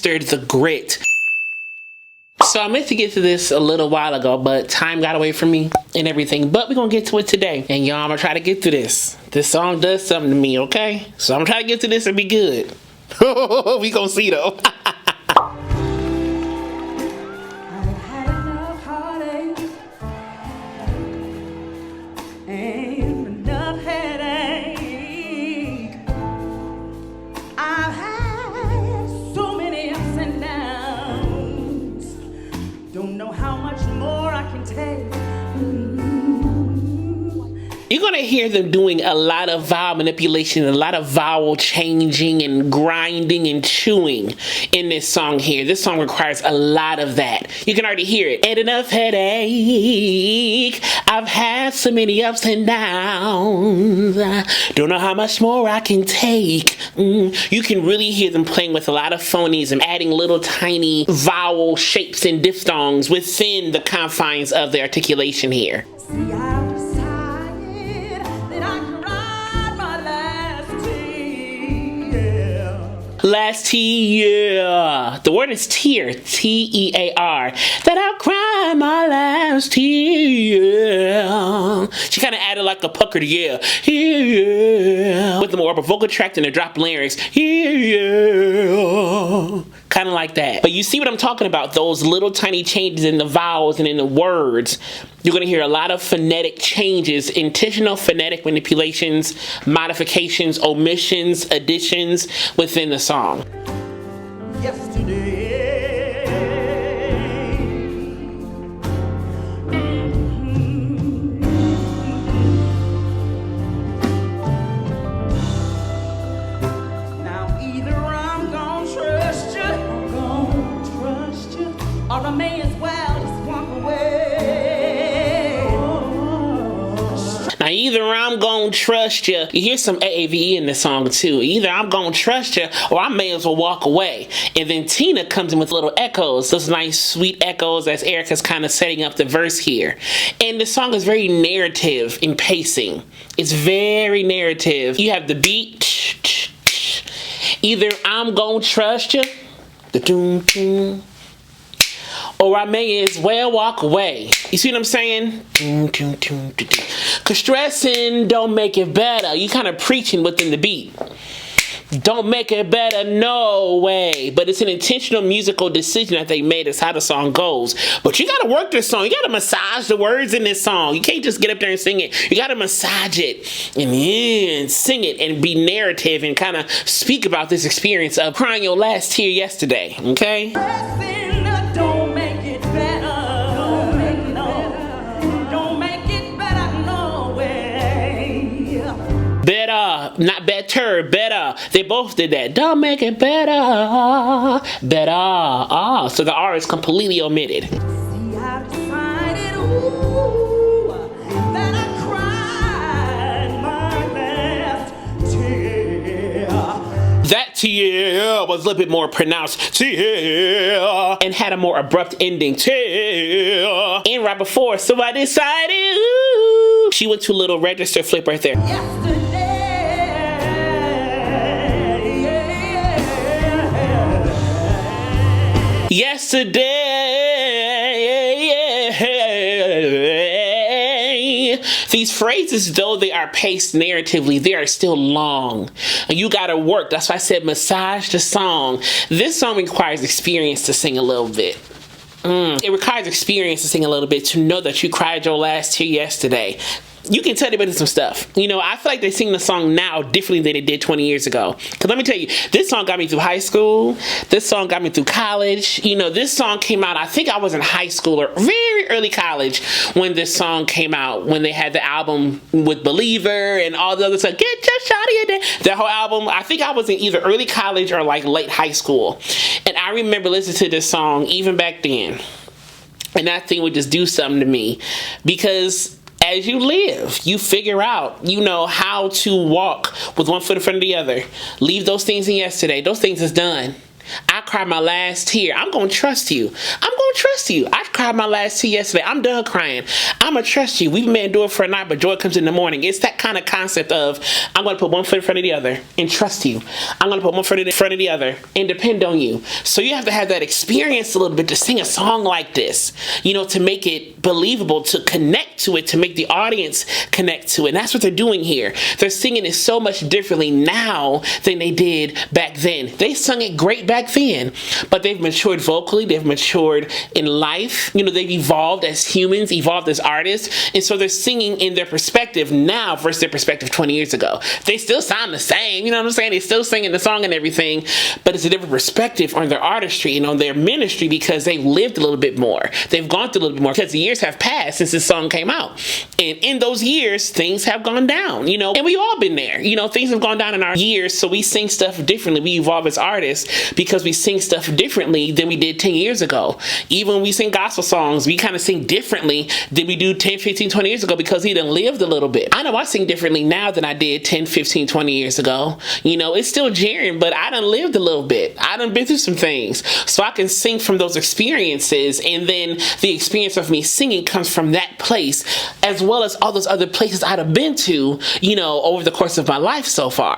mastered the grit. So I meant to get to this a little while ago, but time got away from me and everything. But we're gonna get to it today. And y'all, I'm gonna try to get through this. This song does something to me, okay? So I'm gonna try to get to this and be good. We gonna see though. You're gonna hear them doing a lot of vowel manipulation, a lot of vowel changing and grinding and chewing in this song here. This song requires a lot of that. You can already hear it. Ain't enough headache. I've had so many ups and downs. Don't know how much more I can take. You can really hear them playing with a lot of phonies and adding little tiny vowel shapes and diphthongs within the confines of the articulation here. Last tear. The word is tear. T-E-A-R. That I'll cry my last tear. She kind of added like a puckered yeah. Yeah. With the more of a vocal tract and the drop lyrics. Yeah. Kind of like that. But you see what I'm talking about? Those little tiny changes in the vowels and in the words. You're going to hear a lot of phonetic changes, intentional phonetic manipulations, modifications, omissions, additions within the song. Yesterday. Now either I'm gonna trust you, or I may as well just walk away. Now either I'm gonna trust you. You hear some AAVE in this song too. Either I'm gonna trust you or I may as well walk away. And then Tina comes in with little echoes, those nice sweet echoes as Erica's kind of setting up the verse here. And the song is very narrative in pacing. It's very narrative. You have the beat. Either I'm gonna trust you, or I may as well walk away. You see what I'm saying? Cause stressing don't make it better. You kind of preaching within the beat. Don't make it better, no way. But it's an intentional musical decision that they made. It's how the song goes. But you gotta work this song. You gotta massage the words in this song. You can't just get up there and sing it. You gotta massage it and sing it and be narrative and kind of speak about this experience of crying your last tear yesterday, okay? Better, not better, better. They both did that. Don't make it better, better. So the R is completely omitted. See, I've decided, that I cried my last tear. That tear was a little bit more pronounced, tear, and had a more abrupt ending, tear. And right before, so I decided, she went to a little register flip right there. Yesterday. These phrases, though they are paced narratively, they are still long. And you gotta work. That's why I said massage the song. This song requires experience to sing a little bit. It requires experience to sing a little bit to know that you cried your last tear yesterday. You can tell them some stuff. You know, I feel like they sing the song now differently than they did 20 years ago. Because let me tell you, this song got me through high school. This song got me through college. You know, this song came out, I think I was in high school or very early college when this song came out, when they had the album with Believer and all the other stuff. Get your shawty in there. That whole album, I think I was in either early college or like late high school. And I remember listening to this song even back then. And that thing would just do something to me. Because as you live, you figure out, you know, how to walk with one foot in front of the other. Leave those things in yesterday. Those things is done. I cried my last tear. I'm going to trust you. I'm going to trust you. I cried my last tear yesterday. I'm done crying. I'ma trust you. We may endure for a night, but joy comes in the morning. It's that kind of concept of, I'm going to put one foot in front of the other and trust you. I'm going to put one foot in front of the other and depend on you. So you have to have that experience a little bit to sing a song like this, you know, to make it believable, to connect to it, to make the audience connect to it. And that's what they're doing here. They're singing it so much differently now than they did back then. They sung it great back then, but they've matured vocally, they've matured in life, you know, they've evolved as humans, evolved as artists, and so they're singing in their perspective now versus their perspective 20 years ago. They still sound the same, you know what I'm saying? They're still singing the song and everything, but it's a different perspective on their artistry and on their ministry because they've lived a little bit more. They've gone through a little bit more because the years have passed since this song came out. And in those years, things have gone down, you know, and we've all been there. You know, things have gone down in our years, so we sing stuff differently. We evolve as artists because we sing stuff differently than we did 10 years ago. Even when we sing gospel songs, we kind of sing differently than we do 10, 15, 20 years ago because he done lived a little bit. I know I sing differently now than I did 10, 15, 20 years ago. You know, it's still jamming, but I done lived a little bit. I done been through some things. So I can sing from those experiences, and then the experience of me singing comes from that place, as well as all those other places I'd have been to, you know, over the course of my life so far.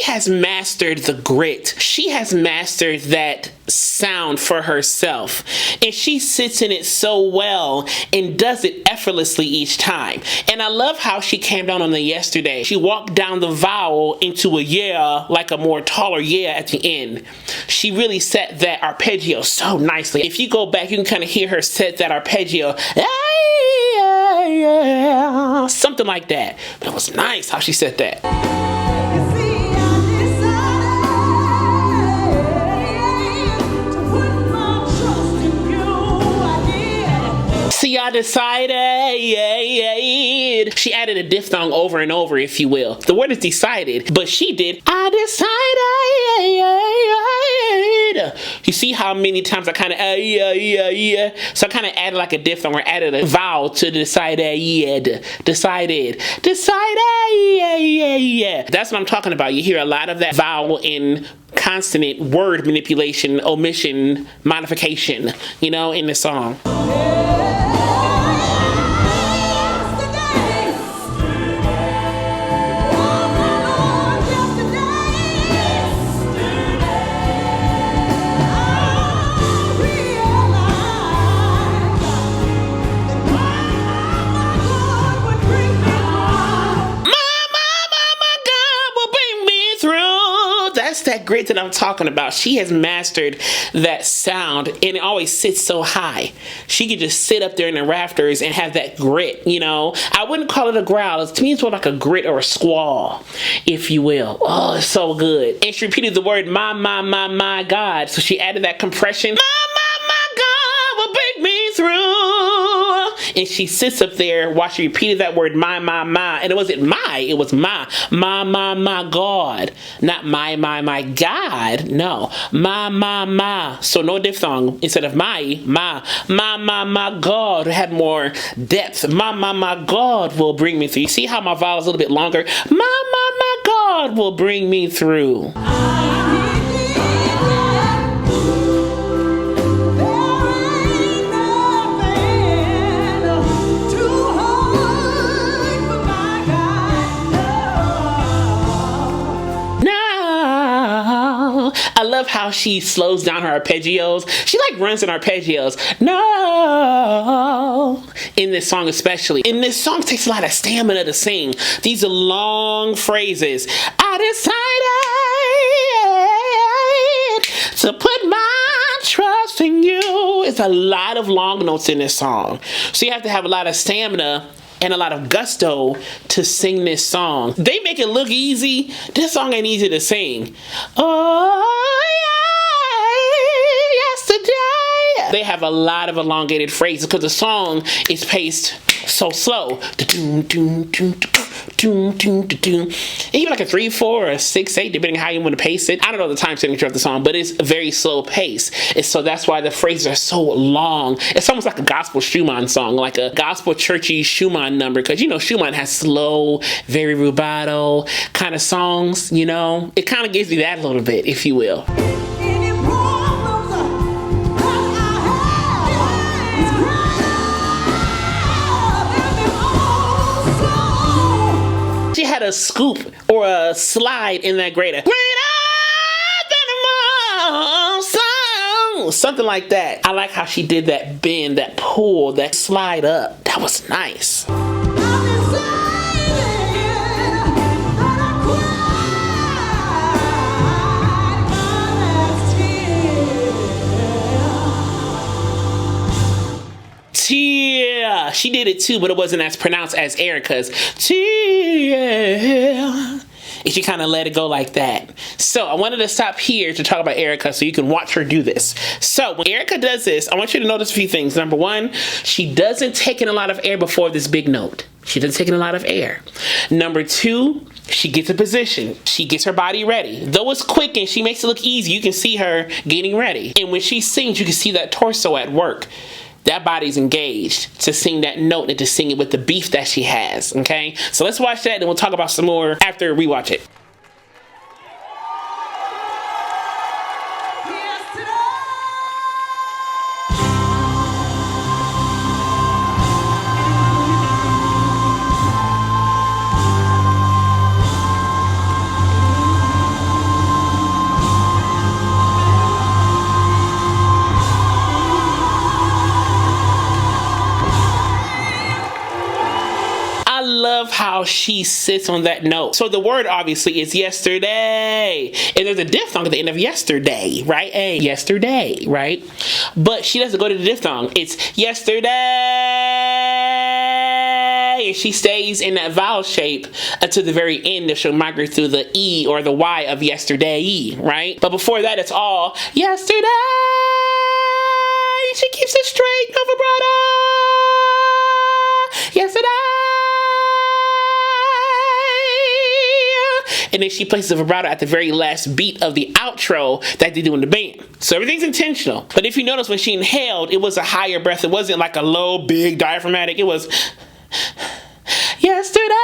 Has mastered the grit. She has mastered that sound for herself, and she sits in it so well and does it effortlessly each time. And I love how she came down on the yesterday. She walked down the vowel into a yeah, like a more taller yeah at the end. She really set that arpeggio so nicely. If you go back, you can kind of hear her set that arpeggio, something like that. But it was nice how she set that. See, I decided. She added a diphthong over and over, if you will. The word is decided, but she did. I decided. You see how many times I kind of so I kind of added like a diphthong or added a vowel to decided. Decided. That's what I'm talking about. You hear a lot of that vowel in consonant word manipulation, omission, modification, you know, in the song. That grit that I'm talking about. She has mastered that sound, and it always sits so high. She could just sit up there in the rafters and have that grit, you know. I wouldn't call it a growl. To me, it's more like a grit or a squall, if you will. Oh, it's so good. And she repeated the word my God. So she added that compression. My God will bring me through. And she sits up there while she repeated that word my. And it wasn't my, it was my God. Not my God. No. My. So no diphthong. Instead of my God. It had more depth. My God will bring me through. You see how my vowel is a little bit longer? My God will bring me through. I love how she slows down her arpeggios. She like runs in arpeggios. No. In this song especially. And this song takes a lot of stamina to sing. These are long phrases. I decided to put my trust in you. It's a lot of long notes in this song. So you have to have a lot of stamina and a lot of gusto to sing this song. They make it look easy. This song ain't easy to sing. Oh, yeah, yesterday. They have a lot of elongated phrases because the song is paced so slow. Doom, doom, doom. Even like a 3/4 or a 6/8, depending on how you want to pace it. I don't know the time signature of the song, but it's a very slow pace. And so that's why the phrases are so long. It's almost like a gospel Schumann song, like a gospel churchy Schumann number. Because, you know, Schumann has slow, very rubato kind of songs, you know. It kind of gives you that a little bit, if you will. She had a scoop or a slide in that greater. Something like that. I like how she did that bend, that pull, that slide up. That was nice. Tia. She did it too, but it wasn't as pronounced as Erica's. Tia. And she kind of let it go like that. So I wanted to stop here to talk about Erica so you can watch her do this. So when Erica does this, I want you to notice a few things. Number one, she doesn't take in a lot of air before this big note. She doesn't take in a lot of air. Number two, she gets a position. She gets her body ready. Though it's quick and she makes it look easy, you can see her getting ready. And when she sings, you can see that torso at work. That body's engaged to sing that note and to sing it with the beef that she has, okay? So let's watch that and we'll talk about some more after we watch it. How she sits on that note. So the word obviously is yesterday. And there's a diphthong at the end of yesterday, right? A, yesterday, right? But she doesn't go to the diphthong. It's yesterday. And she stays in that vowel shape until the very end that she'll migrate through the E or the Y of yesterday, right? But before that, it's all yesterday. She keeps it straight, no vibrato. Yesterday. And then she places a vibrato at the very last beat of the outro that they do in the band. So everything's intentional. But if you notice when she inhaled, it was a higher breath. It wasn't like a low, big, diaphragmatic. It was yesterday.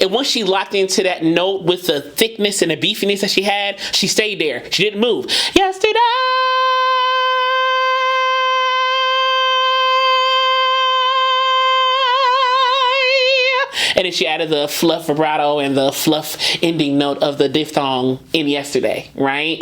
And once she locked into that note with the thickness and the beefiness that she had, she stayed there. She didn't move. Yesterday. And then she added the fluff vibrato and the fluff ending note of the diphthong in yesterday, right?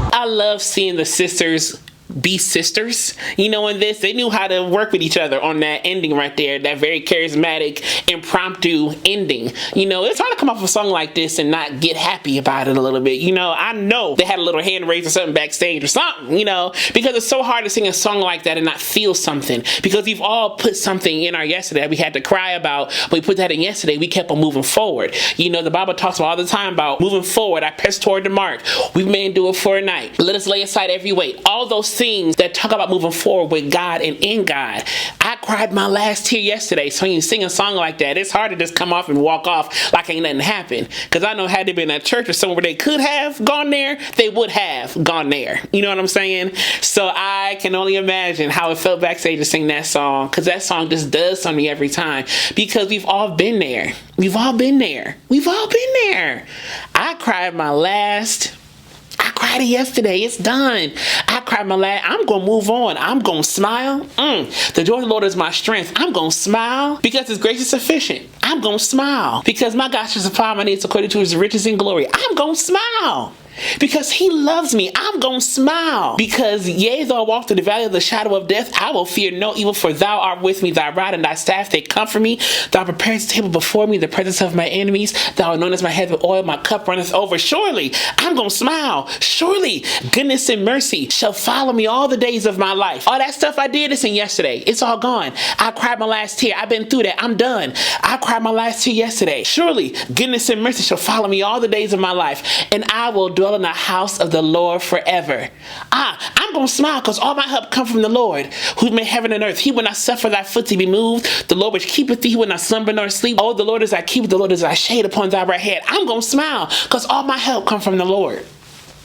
I love seeing the sisters be sisters, you know, in this. They knew how to work with each other on that ending right there, that very charismatic, impromptu ending. You know, it's hard to come off a song like this and not get happy about it a little bit. You know, I know they had a little hand raised or something backstage or something, you know, because it's so hard to sing a song like that and not feel something. Because we've all put something in our yesterday that we had to cry about, but we put that in yesterday, we kept on moving forward. You know, the Bible talks all the time about moving forward. I press toward the mark. We may endure for a night. Let us lay aside every weight. All those things that talk about moving forward with God and in God. I cried my last tear yesterday. So when you sing a song like that, it's hard to just come off and walk off like ain't nothing happened. Because I know had they been at church or somewhere where they could have gone there, they would have gone there. You know what I'm saying? So I can only imagine how it felt backstage to sing that song. Because that song just does something every time. Because we've all been there. We've all been there. We've all been there. I cried it yesterday. It's done. I cried my last. I'm going to move on. I'm going to smile. The joy of the Lord is my strength. I'm going to smile because His grace is sufficient. I'm going to smile because my God shall supply my needs according to His riches and glory. I'm going to smile because He loves me. I'm going to smile because, yea, though I walk through the valley of the shadow of death, I will fear no evil, for Thou art with me. Thy rod and Thy staff, they comfort me. Thou preparest a table before me in the presence of my enemies. Thou anointest my head with oil. My cup runneth over. Surely I'm going to smile. Surely goodness and mercy shall follow me all the days of my life. All that stuff I did is in yesterday. It's all gone. I cried my last tear. I've been through that. I'm done. I cried my last tear yesterday. Surely goodness and mercy shall follow me all the days of my life, and I will dwell in the house of the Lord forever. I'm going to smile because all my help come from the Lord, who made heaven and earth. He will not suffer thy foot to be moved. The Lord which keepeth thee, he will not slumber nor sleep. Oh, the Lord is thy keeper. The Lord is thy shade upon thy right hand. I'm going to smile because all my help come from the Lord.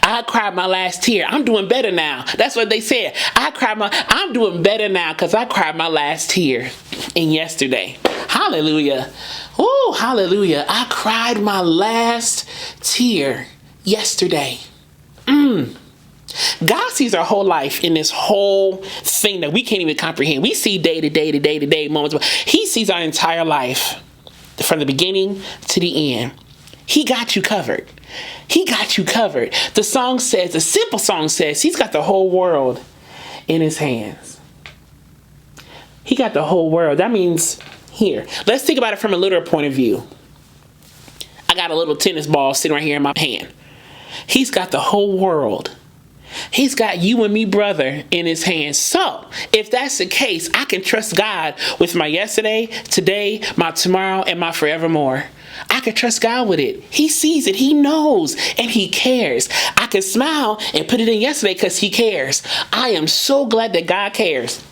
I cried my last tear. I'm doing better now. That's what they said. I'm doing better now because I cried my last tear in yesterday. Hallelujah. Oh, hallelujah. I cried my last tear yesterday. God sees our whole life in this whole thing that we can't even comprehend. We see day to day to day to day moments, but He sees our entire life from the beginning to the end. He got you covered. He got you covered. The song says, the simple song says, He's got the whole world in His hands. He got the whole world. That means here. Let's think about it from a literal point of view. I got a little tennis ball sitting right here in my hand. He's got the whole world. He's got you and me, brother, in His hands. So, if that's the case, I can trust God with my yesterday, today, my tomorrow, and my forevermore. I can trust God with it. He sees it. He knows. And He cares. I can smile and put it in yesterday because He cares. I am so glad that God cares.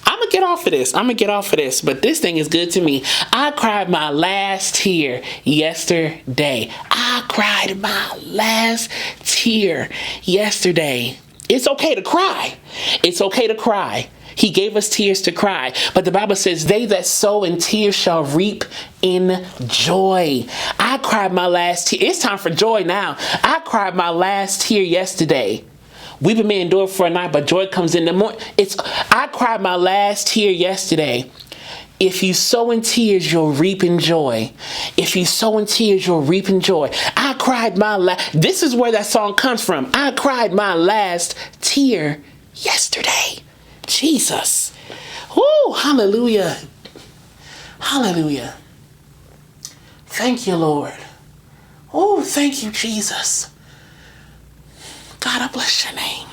I'm going to get off of this. But this thing is good to me. I cried my last tear yesterday. I cried my last tear yesterday. It's okay to cry. It's okay to cry. He gave us tears to cry. But the Bible says, they that sow in tears shall reap in joy. I cried my last tear. It's time for joy now. I cried my last tear yesterday. Weeping may endure for a night, but joy comes in the morning. I cried my last tear yesterday. If you sow in tears, you'll reap in joy. If you sow in tears, you'll reap in joy. I cried my last. This is where that song comes from. I cried my last tear yesterday. Jesus. Woo, hallelujah. Hallelujah. Thank you, Lord. Oh, thank you, Jesus. God, I bless your name.